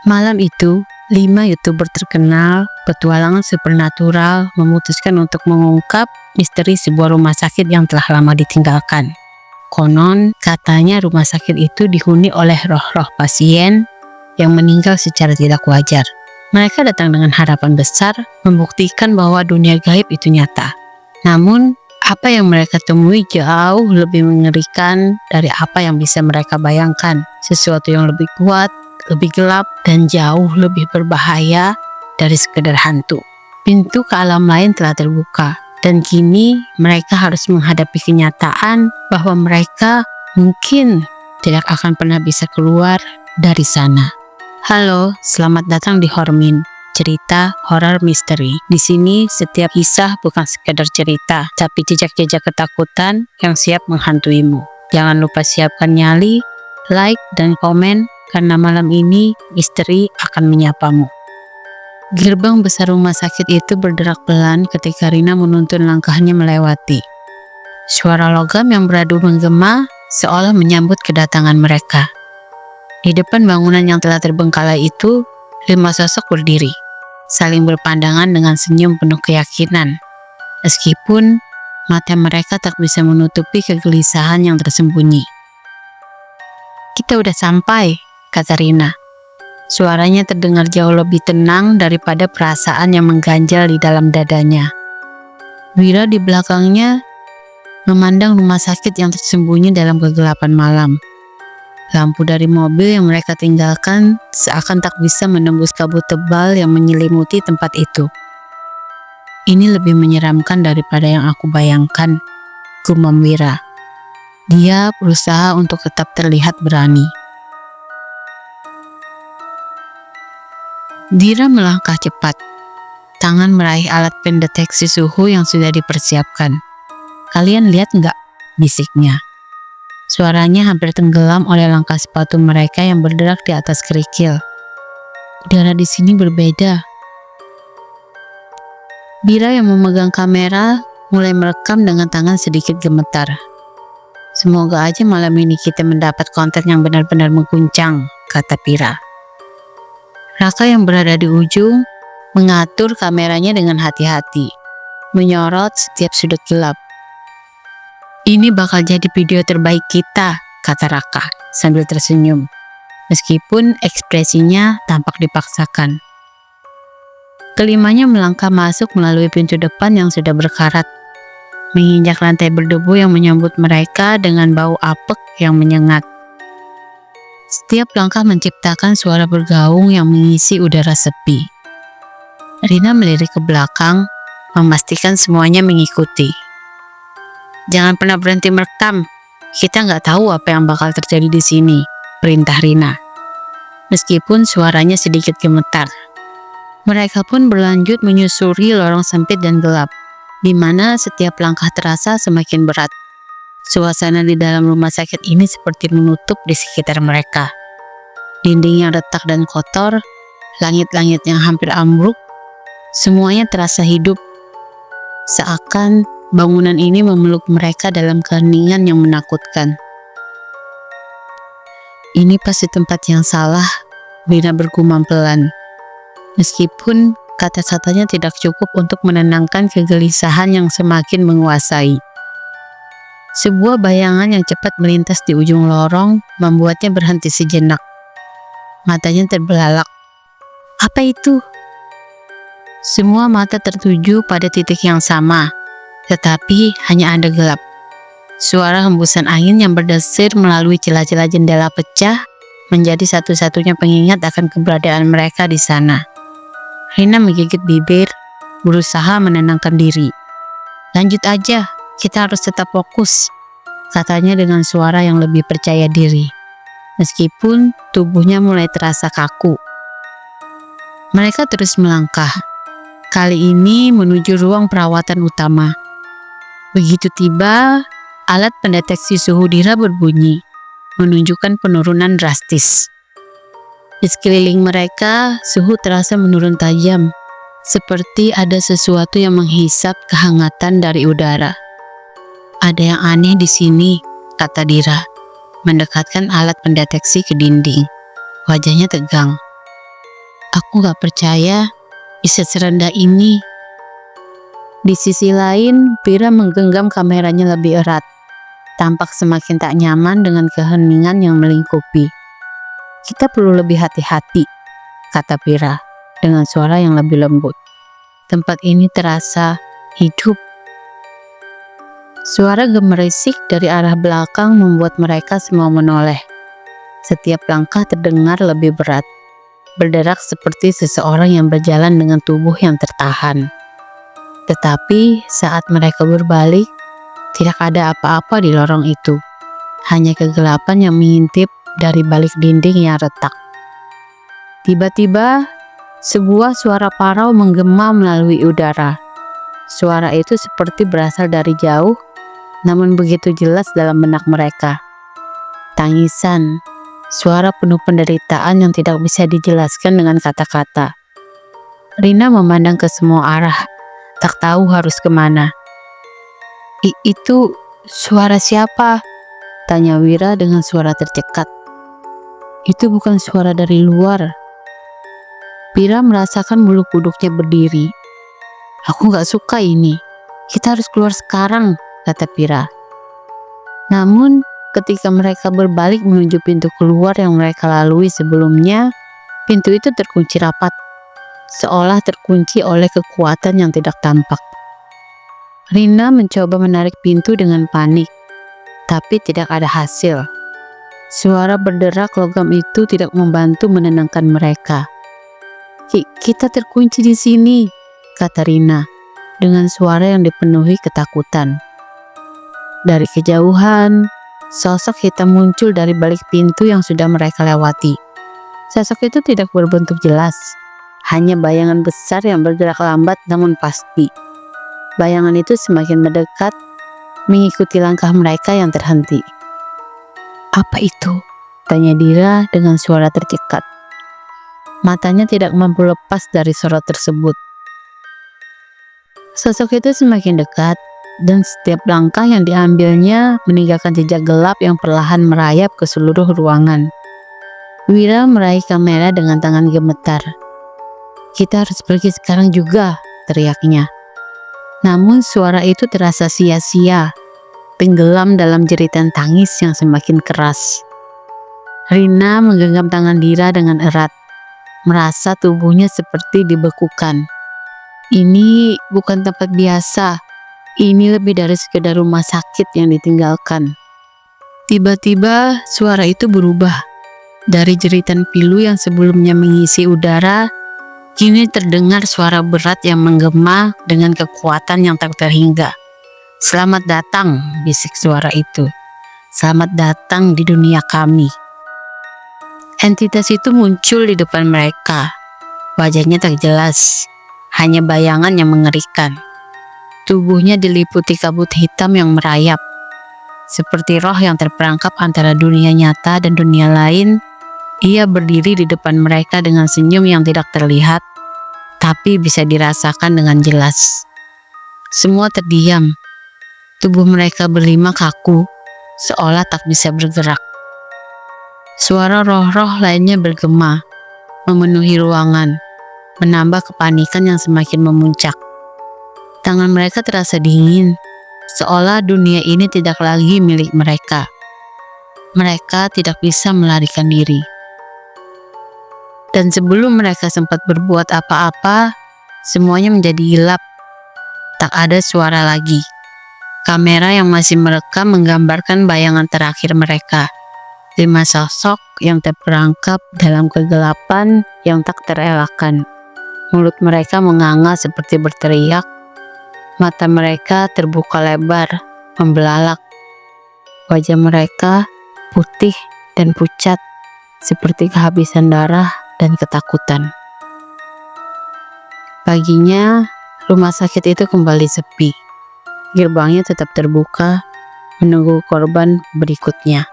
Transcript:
Malam itu, 5 YouTuber terkenal petualangan supernatural memutuskan untuk mengungkap misteri sebuah rumah sakit yang telah lama ditinggalkan. Konon, katanya rumah sakit itu dihuni oleh roh-roh pasien yang meninggal secara tidak wajar. Mereka datang dengan harapan besar, membuktikan bahwa dunia gaib itu nyata. Namun, apa yang mereka temui jauh lebih mengerikan dari apa yang bisa mereka bayangkan. Sesuatu yang lebih kuat, lebih gelap, dan jauh lebih berbahaya dari sekedar hantu. Pintu ke alam lain telah terbuka, dan kini mereka harus menghadapi kenyataan bahwa mereka mungkin tidak akan pernah bisa keluar dari sana. Halo, selamat datang di Hormin, cerita horor misteri. Di sini setiap kisah bukan sekedar cerita, tapi jejak-jejak ketakutan yang siap menghantuimu. Jangan lupa siapkan nyali, like, dan komen, karena malam ini misteri akan menyapamu. Gerbang besar rumah sakit itu berderak pelan ketika Rina menuntun langkahnya melewati. Suara logam yang beradu menggema seolah menyambut kedatangan mereka. Di depan bangunan yang telah terbengkalai itu, 5 sosok berdiri, saling berpandangan dengan senyum penuh keyakinan. Meskipun mata mereka tak bisa menutupi kegelisahan yang tersembunyi. "Kita udah sampai," kata Rina. Suaranya terdengar jauh lebih tenang daripada perasaan yang mengganjal di dalam dadanya. Wira di belakangnya memandang rumah sakit yang tersembunyi dalam kegelapan malam. Lampu dari mobil yang mereka tinggalkan seakan tak bisa menembus kabut tebal yang menyelimuti tempat itu. "Ini lebih menyeramkan daripada yang aku bayangkan," gumam Wira. Dia berusaha untuk tetap terlihat berani. Dira melangkah cepat. Tangan meraih alat pendeteksi suhu yang sudah dipersiapkan. "Kalian lihat nggak?" bisiknya. Suaranya hampir tenggelam oleh langkah sepatu mereka yang berderak di atas kerikil. "Udara di sini berbeda." Bira yang memegang kamera mulai merekam dengan tangan sedikit gemetar. "Semoga aja malam ini kita mendapat konten yang benar-benar mengguncang," kata Bira. Raka yang berada di ujung mengatur kameranya dengan hati-hati, menyorot setiap sudut gelap. "Ini bakal jadi video terbaik kita," kata Raka sambil tersenyum, meskipun ekspresinya tampak dipaksakan. Kelimanya melangkah masuk melalui pintu depan yang sudah berkarat, menginjak lantai berdebu yang menyambut mereka dengan bau apek yang menyengat. Setiap langkah menciptakan suara bergaung yang mengisi udara sepi. Rina melirik ke belakang, memastikan semuanya mengikuti. "Jangan pernah berhenti merekam. Kita nggak tahu apa yang bakal terjadi di sini," perintah Rina. Meskipun suaranya sedikit gemetar. Mereka pun berlanjut menyusuri lorong sempit dan gelap, di mana setiap langkah terasa semakin berat. Suasana di dalam rumah sakit ini seperti menutup di sekitar mereka. Dinding yang retak dan kotor, langit-langit yang hampir ambruk, semuanya terasa hidup. Seakan bangunan ini memeluk mereka dalam keheningan yang menakutkan. "Ini pasti tempat yang salah," Wira bergumam pelan. Meskipun kata-katanya tidak cukup untuk menenangkan kegelisahan yang semakin menguasai. Sebuah bayangan yang cepat melintas di ujung lorong membuatnya berhenti sejenak. Matanya terbelalak. "Apa itu?" Semua mata tertuju pada titik yang sama, tetapi hanya ada gelap. Suara hembusan angin yang berdesir melalui celah-celah jendela pecah menjadi satu-satunya pengingat akan keberadaan mereka di sana. Rina menggigit bibir, berusaha menenangkan diri. "Lanjut aja, kita harus tetap fokus," katanya dengan suara yang lebih percaya diri, meskipun tubuhnya mulai terasa kaku. Mereka terus melangkah, kali ini menuju ruang perawatan utama. Begitu tiba, alat pendeteksi suhu Dira berbunyi, menunjukkan penurunan drastis. Di sekeliling mereka, suhu terasa menurun tajam, seperti ada sesuatu yang menghisap kehangatan dari udara. "Ada yang aneh di sini," kata Dira, mendekatkan alat pendeteksi ke dinding. Wajahnya tegang. Aku gak percaya bisa serendah ini. Di sisi lain, Pira menggenggam kameranya lebih erat. Tampak semakin tak nyaman dengan keheningan yang melingkupi. Kita perlu lebih hati-hati, kata Pira dengan suara yang lebih lembut. Tempat ini terasa hidup. Suara gemerisik dari arah belakang membuat mereka semua menoleh. Setiap langkah terdengar lebih berat, berderak seperti seseorang yang berjalan dengan tubuh yang tertahan. Tetapi saat mereka berbalik, tidak ada apa-apa di lorong itu. Hanya kegelapan yang mengintip dari balik dinding yang retak. Tiba-tiba, sebuah suara parau menggema melalui udara. Suara itu seperti berasal dari jauh, namun begitu jelas dalam benak mereka. Tangisan, suara penuh penderitaan yang tidak bisa dijelaskan dengan kata-kata. Rina memandang ke semua arah, tak tahu harus kemana. Itu suara siapa? Tanya Wira dengan suara tercekat. Itu bukan suara dari luar. Pira merasakan bulu kuduknya berdiri. Aku gak suka ini. Kita harus keluar sekarang, kata Pira. Namun, ketika mereka berbalik menuju pintu keluar yang mereka lalui sebelumnya, pintu itu terkunci rapat, seolah terkunci oleh kekuatan yang tidak tampak. Rina mencoba menarik pintu dengan panik, tapi tidak ada hasil. Suara berderak logam itu tidak membantu menenangkan mereka. Kita terkunci di sini, kata Rina, dengan suara yang dipenuhi ketakutan. Dari kejauhan, sosok hitam muncul dari balik pintu yang sudah mereka lewati. Sosok itu tidak berbentuk jelas, hanya bayangan besar yang bergerak lambat namun pasti. Bayangan itu semakin mendekat, mengikuti langkah mereka yang terhenti. Apa itu? Tanya Dira dengan suara tercekat. Matanya tidak mampu lepas dari sorot tersebut. Sosok itu semakin dekat, dan setiap langkah yang diambilnya meninggalkan jejak gelap yang perlahan merayap ke seluruh ruangan. Wira meraih kamera dengan tangan gemetar. Kita harus pergi sekarang juga, teriaknya. Namun suara itu terasa sia-sia, tenggelam dalam jeritan tangis yang semakin keras. Rina menggenggam tangan Dira dengan erat, merasa tubuhnya seperti dibekukan. Ini bukan tempat biasa. Ini lebih dari sekedar rumah sakit yang ditinggalkan. Tiba-tiba suara itu berubah. Dari jeritan pilu yang sebelumnya mengisi udara, kini terdengar suara berat yang menggema dengan kekuatan yang tak terhingga. Selamat datang, bisik suara itu. Selamat datang di dunia kami. Entitas itu muncul di depan mereka. Wajahnya tak jelas, hanya bayangan yang mengerikan. Tubuhnya diliputi kabut hitam yang merayap. Seperti roh yang terperangkap antara dunia nyata dan dunia lain, ia berdiri di depan mereka dengan senyum yang tidak terlihat, tapi bisa dirasakan dengan jelas. Semua terdiam. Tubuh mereka berlima kaku, seolah tak bisa bergerak. Suara roh-roh lainnya bergema, memenuhi ruangan, menambah kepanikan yang semakin memuncak. Tangan mereka terasa dingin, seolah dunia ini tidak lagi milik mereka. Mereka tidak bisa melarikan diri. Dan sebelum mereka sempat berbuat apa-apa, semuanya menjadi gelap. Tak ada suara lagi. Kamera yang masih merekam menggambarkan bayangan terakhir mereka. 5 sosok yang terperangkap dalam kegelapan yang tak terelakkan. Mulut mereka menganga seperti berteriak. Mata mereka terbuka lebar, membelalak. Wajah mereka putih dan pucat, seperti kehabisan darah dan ketakutan. Paginya, rumah sakit itu kembali sepi. Gerbangnya tetap terbuka, menunggu korban berikutnya.